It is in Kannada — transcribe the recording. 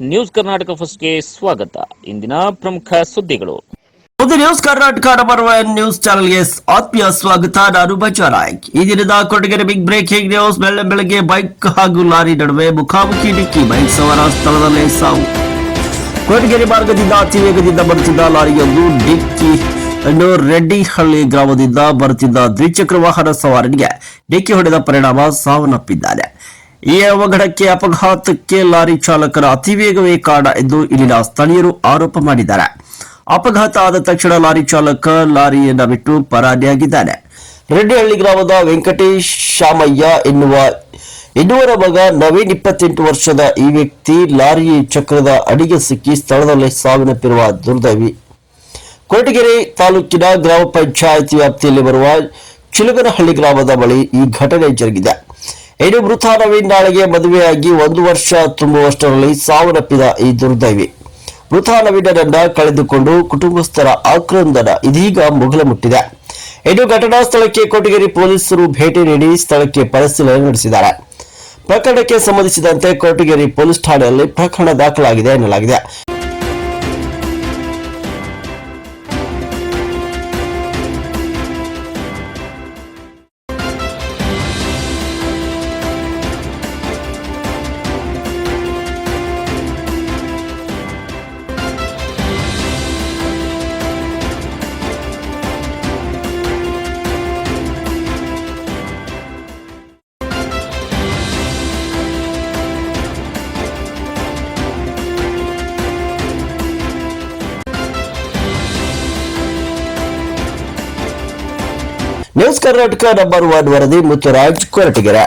ನ್ಯೂಸ್ ಕರ್ನಾಟಕ ಫಸ್ಟ್ಗೆ ಸ್ವಾಗತ. ಇಂದಿನ ಪ್ರಮುಖ ಸುದ್ದಿಗಳು. ನ್ಯೂಸ್ ಕರ್ನಾಟಕ ನ್ಯೂಸ್ ಚಾನೆಲ್ಗೆ ಆತ್ಮೀಯ ಸ್ವಾಗತ. ನಾನು ಬಚಾರಾಯ್. ಈ ದಿನದ ಕೊಡಗೆರೆ ಬಿಗ್ ಬ್ರೇಕಿಂಗ್ ನ್ಯೂಸ್. ಬೆಳಗ್ಗೆ ಬೈಕ್ ಹಾಗೂ ಲಾರಿ ನಡುವೆ ಮುಖಾಮುಖಿ ಡಿಕ್ಕಿ, ಬೈಕ್ ಸವಾರ ಸ್ಥಳದಲ್ಲೇ ಸಾವು. ಕೊಡಗೆರೆ ಮಾರ್ಗದಿಂದ ಅತಿ ವೇಗದಿಂದ ಬರುತ್ತಿದ್ದ ಲಾರಿಯೊಂದು ಡಿಕ್ಕಿ ರೆಡ್ಡಿಹಳ್ಳಿ ಗ್ರಾಮದಿಂದ ಬರುತ್ತಿದ್ದ ದ್ವಿಚಕ್ರ ವಾಹನ ಸವಾರನಿಗೆ ಡಿಕ್ಕಿ ಹೊಡೆದ ಪರಿಣಾಮ ಸಾವನ್ನಪ್ಪಿದ್ದಾನೆ. ಈ ಅಪಘಾತಕ್ಕೆ ಲಾರಿ ಚಾಲಕರ ಅತಿವೇಗವೇ ಕಾರಣ ಎಂದು ಇಲ್ಲಿನ ಸ್ಥಳೀಯರು ಆರೋಪ ಮಾಡಿದ್ದಾರೆ. ಅಪಘಾತ ಆದ ತಕ್ಷಣ ಲಾರಿ ಚಾಲಕ ಲಾರಿಯನ್ನು ಬಿಟ್ಟು ಪರಾರಿಯಾಗಿದ್ದಾನೆ. ರೆಡ್ಡಿಹಳ್ಳಿ ಗ್ರಾಮದ ವೆಂಕಟೇಶ್ ಶಾಮಯ್ಯ ಎನ್ನುವರ ಮಗ ನವೀನ್ 28 ವರ್ಷದ ಈ ವ್ಯಕ್ತಿ ಲಾರಿ ಚಕ್ರದ ಅಡಿಗೆ ಸಿಕ್ಕಿ ಸ್ಥಳದಲ್ಲೇ ಸಾವಿನಪ್ಪಿರುವ ದುರ್ದೈವಿ. ಕೊರಟಗೆರೆ ತಾಲೂಕಿನ ಗ್ರಾಮ ಪಂಚಾಯಿತಿ ವ್ಯಾಪ್ತಿಯಲ್ಲಿ ಬರುವ ಚಿಲುಗನಹಳ್ಳಿ ಗ್ರಾಮದ ಬಳಿ ಈ ಘಟನೆ ಜರುಗಿದೆ. ಇನ್ನು ಮೃತ ನವೀನ್ ನಾಳೆಗೆ ಮದುವೆಯಾಗಿ 1 ವರ್ಷ ತುಂಬುವಷ್ಟರಲ್ಲಿ ಸಾವನ್ನಪ್ಪಿದ ಈ ದುರ್ದೈವಿ. ಮೃತ ನವೀನರನ್ನ ಕಳೆದುಕೊಂಡು ಕುಟುಂಬಸ್ಥರ ಆಕ್ರಂದನ ಇದೀಗ ಮುಗಿಲು ಮುಟ್ಟಿದೆ. ಇನ್ನು ಘಟನಾ ಸ್ಥಳಕ್ಕೆ ಕೊರಟಗೆರೆ ಪೊಲೀಸರು ಭೇಟಿ ನೀಡಿ ಸ್ಥಳಕ್ಕೆ ಪರಿಶೀಲನೆ ನಡೆಸಿದ್ದಾರೆ. ಪ್ರಕರಣಕ್ಕೆ ಸಂಬಂಧಿಸಿದಂತೆ ಕೊರಟಗೆರೆ ಪೊಲೀಸ್ ಠಾಣೆಯಲ್ಲಿ ಪ್ರಕರಣ ದಾಖಲಾಗಿದೆ ಎನ್ನಲಾಗಿದೆ. ನ್ಯೂಸ್ ಕರ್ನಾಟಕ ನಂಬರ್ 1 ವರದಿ ಮುತ್ತುರಾಜ್, ಕೊರಟಗೆರೆ.